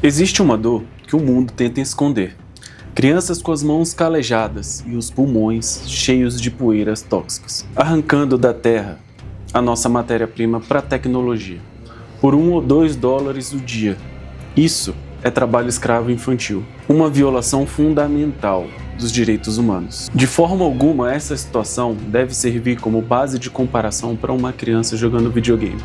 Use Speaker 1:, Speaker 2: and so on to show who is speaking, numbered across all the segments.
Speaker 1: Existe uma dor que o mundo tenta esconder. Crianças com as mãos calejadas e os pulmões cheios de poeiras tóxicas, arrancando da terra a nossa matéria-prima para a tecnologia, por $1 ou $2 o dia. Isso é trabalho escravo infantil, uma violação fundamental dos direitos humanos. De forma alguma, essa situação deve servir como base de comparação para uma criança jogando videogame.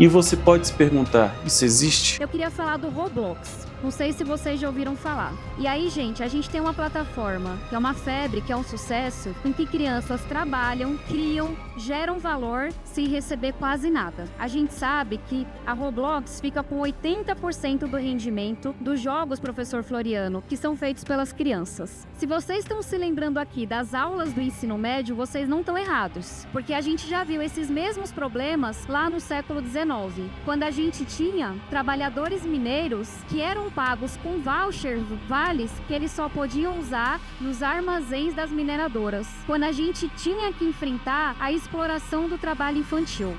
Speaker 1: E você pode se perguntar, isso existe?
Speaker 2: Eu queria falar do Roblox. Não sei se vocês já ouviram falar. E aí, gente, a gente tem uma plataforma que é uma febre, que é um sucesso, em que crianças trabalham, criam, geram valor sem receber quase nada. A gente sabe que a Roblox fica com 80% do rendimento dos jogos, professor Floriano, que são feitos pelas crianças. Se vocês estão se lembrando aqui das aulas do ensino médio, vocês não estão errados. Porque a gente já viu esses mesmos problemas lá no século XIX, quando a gente tinha trabalhadores mineiros que eram pagos com vouchers, vales, que eles só podiam usar nos armazéns das mineradoras. Quando a gente tinha que enfrentar a exploração do trabalho infantil.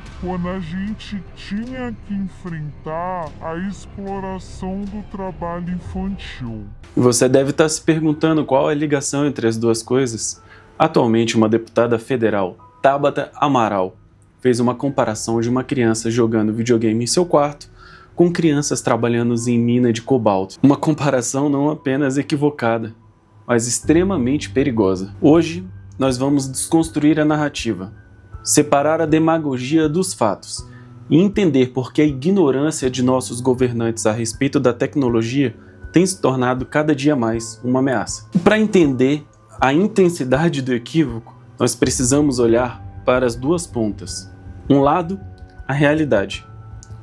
Speaker 1: Você deve estar se perguntando qual é a ligação entre as duas coisas. Atualmente, uma deputada federal, Tabata Amaral, fez uma comparação de uma criança jogando videogame em seu quarto com crianças trabalhando em mina de cobalto. Uma comparação não apenas equivocada, mas extremamente perigosa. Hoje, nós vamos desconstruir a narrativa, separar a demagogia dos fatos e entender por que a ignorância de nossos governantes a respeito da tecnologia tem se tornado cada dia mais uma ameaça. Para entender a intensidade do equívoco, nós precisamos olhar para as duas pontas. Um lado, a realidade,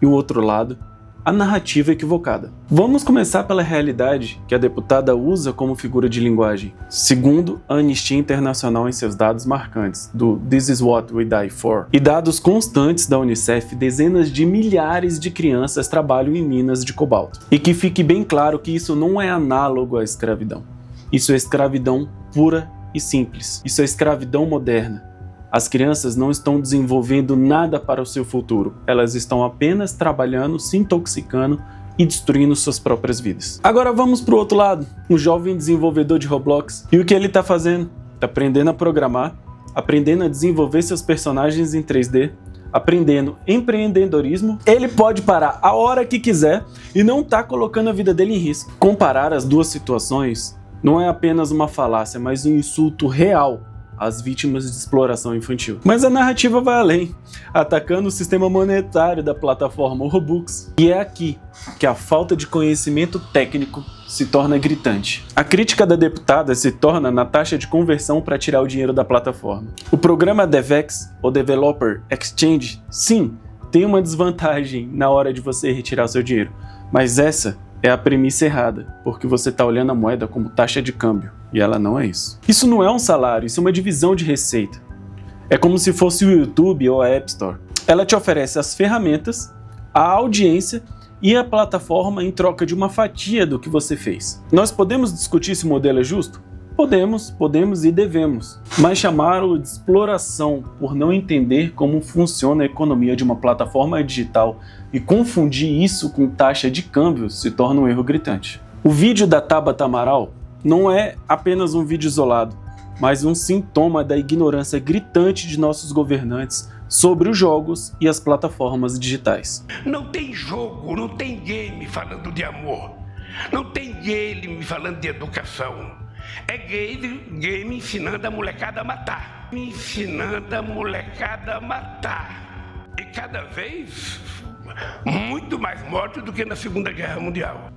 Speaker 1: e o outro lado, a narrativa equivocada. Vamos começar pela realidade que a deputada usa como figura de linguagem. Segundo a Anistia Internacional em seus dados marcantes, do This is what we die for, e dados constantes da Unicef, dezenas de milhares de crianças trabalham em minas de cobalto. E que fique bem claro que isso não é análogo à escravidão. Isso é escravidão pura e simples. Isso é escravidão moderna. As crianças não estão desenvolvendo nada para o seu futuro. Elas estão apenas trabalhando, se intoxicando e destruindo suas próprias vidas. Agora vamos para o outro lado. Um jovem desenvolvedor de Roblox. E o que ele está fazendo? Está aprendendo a programar, aprendendo a desenvolver seus personagens em 3D, aprendendo empreendedorismo. Ele pode parar a hora que quiser e não está colocando a vida dele em risco. Comparar as duas situações não é apenas uma falácia, mas um insulto real às vítimas de exploração infantil. Mas a narrativa vai além, atacando o sistema monetário da plataforma Robux. E é aqui que a falta de conhecimento técnico se torna gritante. A crítica da deputada se torna na taxa de conversão para tirar o dinheiro da plataforma. O programa DevEx, ou Developer Exchange, sim, tem uma desvantagem na hora de você retirar seu dinheiro, mas essa é a premissa errada, porque você está olhando a moeda como taxa de câmbio, e ela não é isso. Isso não é um salário, isso é uma divisão de receita. É como se fosse o YouTube ou a App Store. Ela te oferece as ferramentas, a audiência e a plataforma em troca de uma fatia do que você fez. Nós podemos discutir se o modelo é justo? Podemos e devemos, mas chamá-lo de exploração por não entender como funciona a economia de uma plataforma digital e confundir isso com taxa de câmbio se torna um erro gritante. O vídeo da Tabata Amaral não é apenas um vídeo isolado, mas um sintoma da ignorância gritante de nossos governantes sobre os jogos e as plataformas digitais.
Speaker 3: Não tem jogo, não tem game falando de amor, não tem game falando de educação. É game ensinando a molecada a matar. Ensinando a molecada a matar. E cada vez muito mais mortos do que na Segunda Guerra Mundial.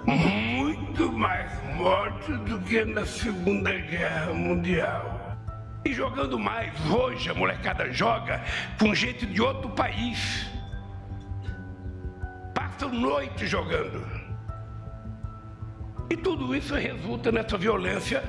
Speaker 3: Muito mais mortos do que na Segunda Guerra Mundial. E jogando mais, hoje a molecada joga com gente de outro país. Passam noite jogando. E tudo isso resulta nessa violência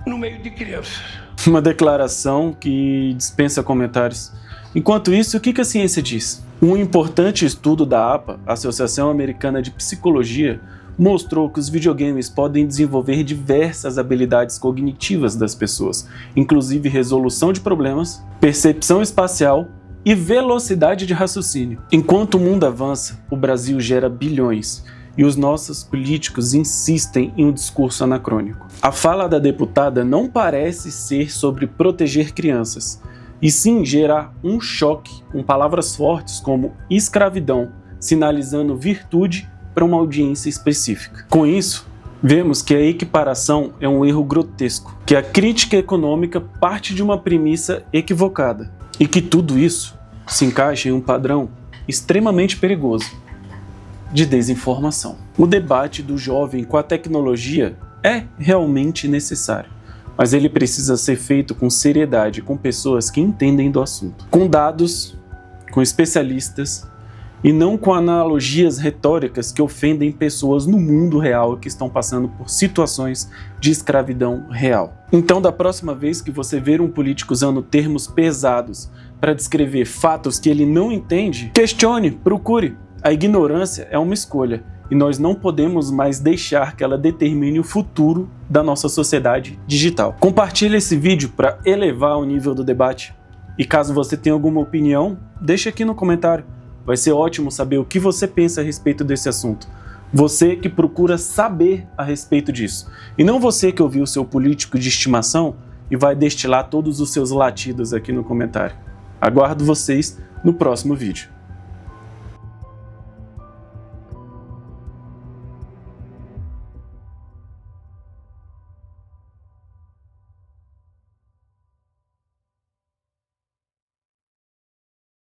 Speaker 3: no meio de crianças.
Speaker 1: Uma declaração que dispensa comentários. Enquanto isso, o que a ciência diz? Um importante estudo da APA, Associação Americana de Psicologia, mostrou que os videogames podem desenvolver diversas habilidades cognitivas das pessoas, inclusive resolução de problemas, percepção espacial e velocidade de raciocínio. Enquanto o mundo avança, o Brasil gera bilhões. e os nossos políticos insistem em um discurso anacrônico. A fala da deputada não parece ser sobre proteger crianças, e sim gerar um choque com palavras fortes como escravidão, sinalizando virtude para uma audiência específica. Com isso, vemos que a equiparação é um erro grotesco, que a crítica econômica parte de uma premissa equivocada, e que tudo isso se encaixa em um padrão extremamente perigoso de desinformação. O debate do jovem com a tecnologia é realmente necessário, mas ele precisa ser feito com seriedade, com pessoas que entendem do assunto, com dados, com especialistas, e não com analogias retóricas que ofendem pessoas no mundo real que estão passando por situações de escravidão real. Então, da próxima vez que você ver um político usando termos pesados para descrever fatos que ele não entende, questione, procure. A ignorância é uma escolha e nós não podemos mais deixar que ela determine o futuro da nossa sociedade digital. Compartilhe esse vídeo para elevar o nível do debate. E caso você tenha alguma opinião, deixe aqui no comentário. Vai ser ótimo saber o que você pensa a respeito desse assunto. Você que procura saber a respeito disso. E não você que ouviu o seu político de estimação e vai destilar todos os seus latidos aqui no comentário. Aguardo vocês no próximo vídeo.